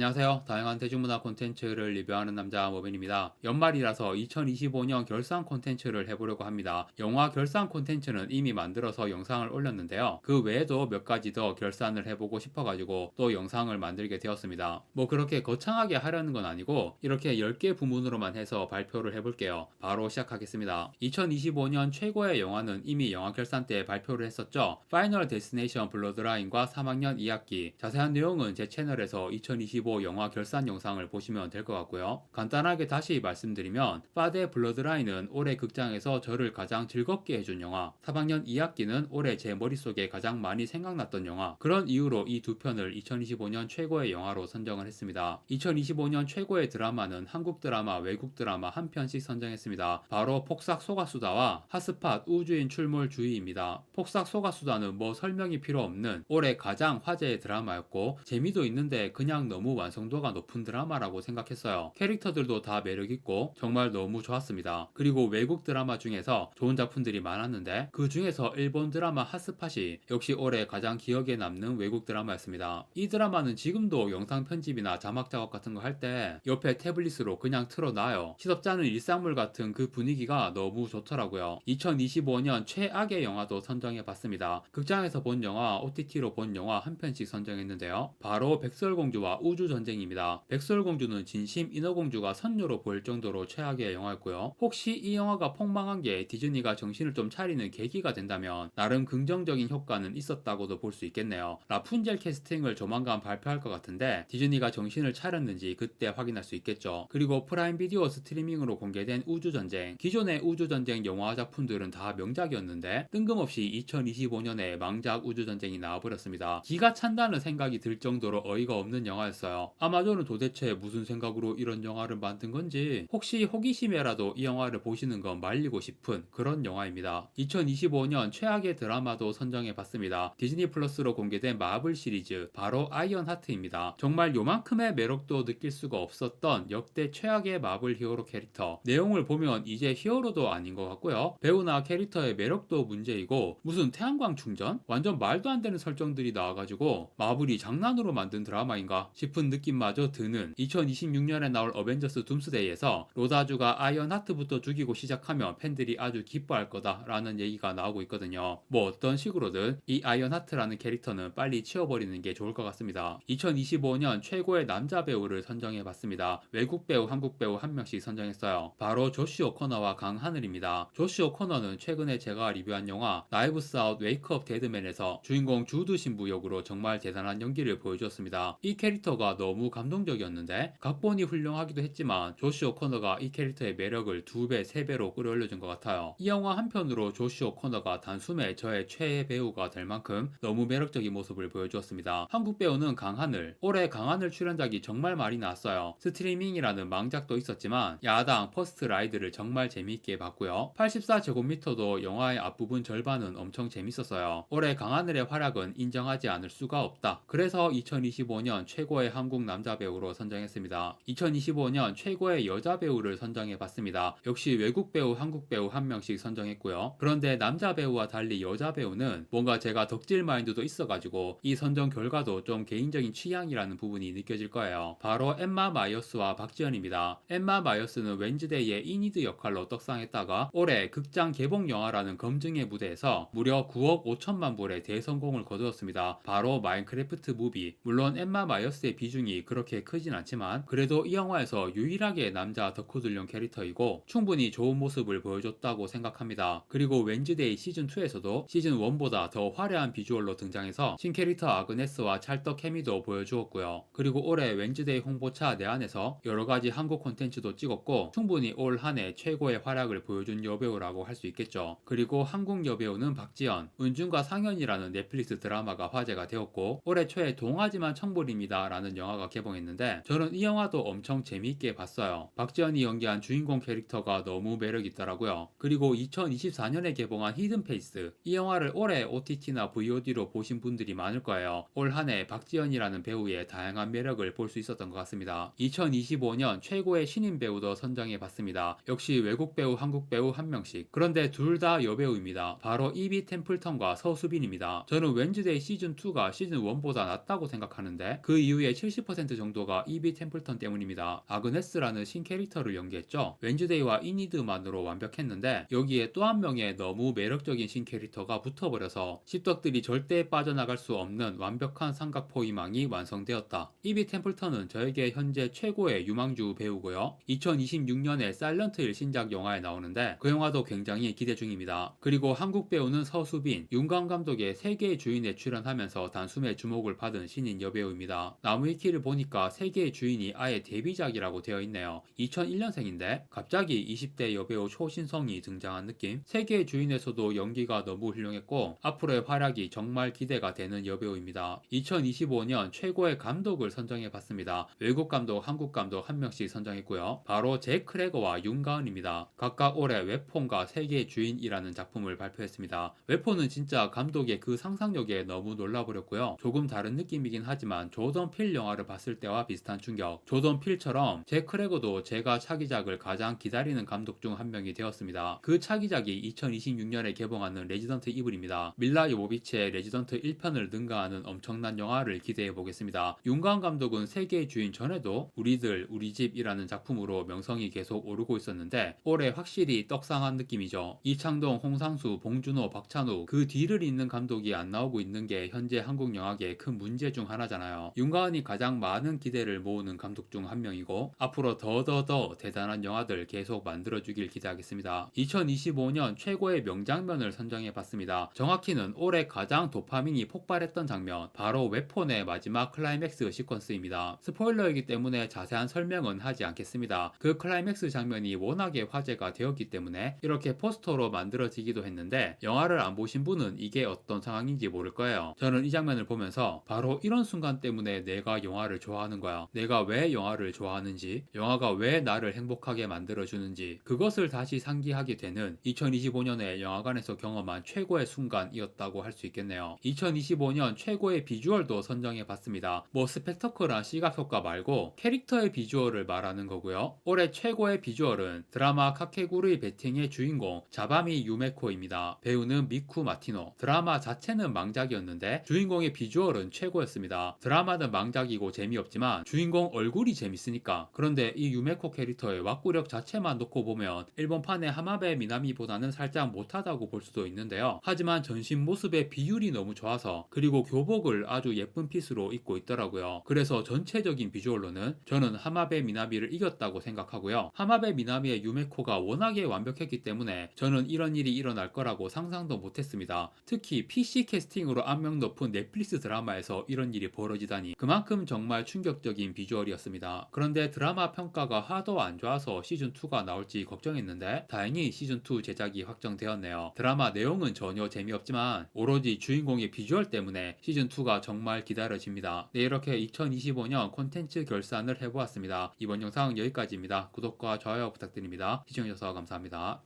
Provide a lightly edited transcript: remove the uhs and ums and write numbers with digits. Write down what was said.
안녕하세요. 다양한 대중문화 콘텐츠를 리뷰하는 남자 모빈입니다. 연말이라서 2025년 결산 콘텐츠를 해보려고 합니다. 영화 결산 콘텐츠는 이미 만들어서 영상을 올렸는데요. 그 외에도 몇 가지 더 결산을 해보고 싶어가지고 또 영상을 만들게 되었습니다. 뭐 그렇게 거창하게 하려는 건 아니고 이렇게 10개 부문으로만 해서 발표를 해볼게요. 바로 시작하겠습니다. 2025년 최고의 영화는 이미 영화 결산 때 발표를 했었죠. 파이널 데스티네이션 블러드라인과 3학년 2학기. 자세한 내용은 제 채널에서 2025 영화 결산 영상을 보시면 될 것 같고요. 간단하게 다시 말씀드리면 파데 블러드라인은 올해 극장에서 저를 가장 즐겁게 해준 영화, 3학년 2학기는 올해 제 머릿속에 가장 많이 생각났던 영화, 그런 이유로 이 두 편을 2025년 최고의 영화로 선정을 했습니다. 2025년 최고의 드라마는 한국 드라마, 외국 드라마 한 편씩 선정했습니다. 바로 폭삭 소가수다와 핫스팟 우주인 출몰 주의입니다. 폭삭 소가수다는 뭐 설명이 필요 없는 올해 가장 화제의 드라마였고 재미도 있는데 그냥 너무 완성도가 높은 드라마라고 생각했어요. 캐릭터들도 다 매력있고 정말 너무 좋았습니다. 그리고 외국 드라마 중에서 좋은 작품들이 많았는데 그 중에서 일본 드라마 핫스팟이 역시 올해 가장 기억에 남는 외국 드라마였습니다. 이 드라마는 지금도 영상 편집이나 자막 작업 같은 거 할 때 옆에 태블릿으로 그냥 틀어놔요. 시덥잖은 일상물 같은 그 분위기가 너무 좋더라고요. 2025년 최악의 영화도 선정해봤습니다. 극장에서 본 영화, OTT로 본 영화 한 편씩 선정했는데요. 바로 백설공주와 우주전쟁입니다. 백설공주는 진심 인어공주가 선녀로 보일 정도로 최악의 영화였고요. 혹시 이 영화가 폭망한 게 디즈니가 정신을 좀 차리는 계기가 된다면 나름 긍정적인 효과는 있었다고도 볼 수 있겠네요. 라푼젤 캐스팅을 조만간 발표할 것 같은데 디즈니가 정신을 차렸는지 그때 확인할 수 있겠죠. 그리고 프라임 비디오 스트리밍으로 공개된 우주전쟁. 기존의 우주전쟁 영화 작품들은 다 명작이었는데 뜬금없이 2025년에 망작 우주전쟁이 나와버렸습니다. 기가 찬다는 생각이 들 정도로 어이가 없는 영화였어요. 아마존은 도대체 무슨 생각으로 이런 영화를 만든 건지 혹시 호기심에라도 이 영화를 보시는 건 말리고 싶은 그런 영화입니다. 2025년 최악의 드라마도 선정해봤습니다. 디즈니 플러스로 공개된 마블 시리즈 바로 아이언 하트입니다. 정말 요만큼의 매력도 느낄 수가 없었던 역대 최악의 마블 히어로 캐릭터. 내용을 보면 이제 히어로도 아닌 것 같고요. 배우나 캐릭터의 매력도 문제이고 무슨 태양광 충전? 완전 말도 안 되는 설정들이 나와가지고 마블이 장난으로 만든 드라마인가 싶은 느낌마저 드는 2026년에 나올 어벤져스 둠스데이에서 로다주가 아이언 하트부터 죽이고 시작하면 팬들이 아주 기뻐할 거다라는 얘기가 나오고 있거든요. 뭐 어떤 식으로든 이 아이언 하트라는 캐릭터는 빨리 치워버리는 게 좋을 것 같습니다. 2025년 최고의 남자 배우를 선정해봤습니다. 외국 배우, 한국 배우 한 명씩 선정했어요. 바로 조시 오코너와 강하늘입니다. 조시 오코너는 최근에 제가 리뷰한 영화 나이브스 아웃 웨이크업 데드맨에서 주인공 주드 신부 역으로 정말 대단한 연기를 보여주었습니다. 이 캐릭터가 너무 감동적이었는데 각본이 훌륭하기도 했지만 조시 오코너가 이 캐릭터의 매력을 2배, 3배로 끌어올려준 것 같아요. 이 영화 한편으로 조시 오코너가 단숨에 저의 최애 배우가 될 만큼 너무 매력적인 모습을 보여주었습니다. 한국 배우는 강하늘. 올해 강하늘 출연작이 정말 많이 나왔어요. 스트리밍이라는 망작도 있었지만 야당, 퍼스트 라이드를 정말 재미있게 봤고요. 84제곱미터도 영화의 앞부분 절반은 엄청 재밌었어요. 올해 강하늘의 활약은 인정하지 않을 수가 없다. 그래서 2025년 최고의 한국 남자 배우로 선정했습니다. 2025년 최고의 여자 배우를 선정해봤습니다. 역시 외국 배우, 한국 배우 한 명씩 선정했고요. 그런데 남자 배우와 달리 여자 배우는 뭔가 제가 덕질 마인드도 있어가지고 이 선정 결과도 좀 개인적인 취향이라는 부분이 느껴질 거예요. 바로 엠마 마이어스와 박지연입니다. 엠마 마이어스는 웬즈데이의 이니드 역할로 떡상했다가 올해 극장 개봉 영화라는 검증의 무대에서 무려 9억 5천만 불의 대성공을 거두었습니다. 바로 마인크래프트 무비. 물론 엠마 마이어스의 비중이 그렇게 크진 않지만 그래도 이 영화에서 유일하게 남자 덕후들용 캐릭터이고 충분히 좋은 모습을 보여줬다고 생각합니다. 그리고 웬즈데이 시즌2에서도 시즌1보다 더 화려한 비주얼로 등장해서 신캐릭터 아그네스와 찰떡 케미도 보여주었고요. 그리고 올해 웬즈데이 홍보차 내한에서 여러가지 한국 콘텐츠도 찍었고 충분히 올 한해 최고의 활약을 보여준 여배우라고 할 수 있겠죠. 그리고 한국 여배우는 박지연, 은준과 상현이라는 넷플릭스 드라마가 화제가 되었고 올해 초에 동화지만 청불입니다 라는 영화가 개봉했는데 저는 이 영화도 엄청 재미있게 봤어요. 박지연이 연기한 주인공 캐릭터가 너무 매력있더라고요. 그리고 2024년에 개봉한 히든페이스. 이 영화를 올해 OTT나 VOD로 보신 분들이 많을 거예요. 올 한해 박지연이라는 배우의 다양한 매력을 볼 수 있었던 것 같습니다. 2025년 최고의 신인 배우도 선정해봤습니다. 역시 외국 배우, 한국 배우 한 명씩. 그런데 둘 다 여배우입니다. 바로 이비 템플턴과 서수빈입니다. 저는 웬즈데이 시즌2가 시즌1보다 낫다고 생각하는데 그 이후에 70% 정도가 이비 템플턴 때문입니다. 아그네스라는 신캐릭터를 연기했죠. 웬즈데이와 이니드만으로 완벽했는데 여기에 또 한 명의 너무 매력적인 신캐릭터가 붙어버려서 십덕들이 절대 빠져나갈 수 없는 완벽한 삼각포위망이 완성되었다. 이비 템플턴은 저에게 현재 최고의 유망주 배우고요. 2026년에 사일런트힐 신작 영화에 나오는데 그 영화도 굉장히 기대 중입니다. 그리고 한국 배우는 서수빈, 윤광 감독의 세계의 주인에 출연하면서 단숨에 주목을 받은 신인 여배우입니다. 나무위키를 보니까 세계의 주인이 아예 데뷔작이라고 되어 있네요. 2001년생인데 갑자기 20대 여배우 초신성이 등장한 느낌? 세계의 주인에서도 연기가 너무 훌륭했고 앞으로의 활약이 정말 기대가 되는 여배우입니다. 2025년 최고의 감독을 선정해봤습니다. 외국 감독, 한국 감독 한 명씩 선정했고요. 바로 잭 크레거와 윤가은입니다. 각각 올해 웨폰과 세계의 주인이라는 작품을 발표했습니다. 웨폰은 진짜 감독의 그 상상력에 너무 놀라버렸고요. 조금 다른 느낌이긴 하지만 조던 필 영화를 봤을 때와 비슷한 충격. 조던 필처럼 잭 크레거도 제가 차기작을 가장 기다리는 감독 중 한 명이 되었습니다. 그 차기작이 2026년에 개봉하는 레지던트 이블입니다. 밀라 요보비치의 레지던트 1편을 능가하는 엄청난 영화를 기대해 보겠습니다. 윤광 감독은 세계의 주인 전에도 우리들 우리 집이라는 작품으로 명성이 계속 오르고 있었는데 올해 확실히 떡상한 느낌이죠. 이창동, 홍상수, 봉준호, 박찬우 그 뒤를 잇는 감독이 안 나오고 있는 게 현재 한국 영화계의 큰 문제 중 하나잖아요. 윤가은이 가장 많은 기대를 모으는 감독 중 한 명이고 앞으로 더 대단한 영화들 계속 만들어주길 기대하겠습니다. 2025년 최고의 명장면을 선정해봤습니다. 정확히는 올해 가장 도파민이 폭발했던 장면 바로 웨폰의 마지막 클라이맥스 시퀀스입니다. 스포일러이기 때문에 자세한 설명은 하지 않겠습니다. 그 클라이맥스 장면이 워낙에 화제가 되었기 때문에 이렇게 포스터로 만들어지기도 했는데 영화를 안 보신 분은 이게 어떤 상황인지 모를 거예요. 저는 이 장면을 보면서 바로 이런 순간 때문에 내가 영화를 좋아하는 거야. 내가 왜 영화를 좋아하는지, 영화가 왜 나를 행복하게 만들어주는지 그것을 다시 상기하게 되는 2025년에 영화관에서 경험한 최고의 순간이었다고 할 수 있겠네요. 2025년 최고의 비주얼도 선정해봤습니다. 뭐 스펙터클한 시각효과 말고 캐릭터의 비주얼을 말하는 거고요. 올해 최고의 비주얼은 드라마 카케구르의 베팅의 주인공 자바미 유메코입니다. 배우는 미쿠 마티노. 드라마 자체는 망작이었는데 주인공의 비주얼은 최고였습니다. 드라마는 망작이고 재미없지만 주인공 얼굴이 재밌으니까. 그런데 이 유메코 캐릭터의 왁구력 자체만 놓고 보면 일본판의 하마베 미나미보다는 살짝 못하다고 볼 수도 있는데요. 하지만 전신 모습의 비율이 너무 좋아서 그리고 교복을 아주 예쁜 핏으로 입고 있더라고요. 그래서 전체적인 비주얼로는 저는 하마베 미나미를 이겼다고 생각하고요. 하마베 미나미의 유메코가 워낙에 완벽했기 때문에 저는 이런 일이 일어날 거라고 상상도 못했습니다. 특히 PC 캐스팅으로 악명 높은 넷플릭스 드라마에서 이런 일이 벌어지다니 그만큼 정말 충격적인 비주얼이었습니다. 그런데 드라마 평가가 하도 안 좋아서 시즌2가 나올지 걱정했는데 다행히 시즌2 제작이 확정되었네요. 드라마 내용은 전혀 재미없지만 오로지 주인공의 비주얼 때문에 시즌2가 정말 기다려집니다. 네, 이렇게 2025년 콘텐츠 결산을 해보았습니다. 이번 영상 여기까지입니다. 구독과 좋아요 부탁드립니다. 시청해주셔서 감사합니다.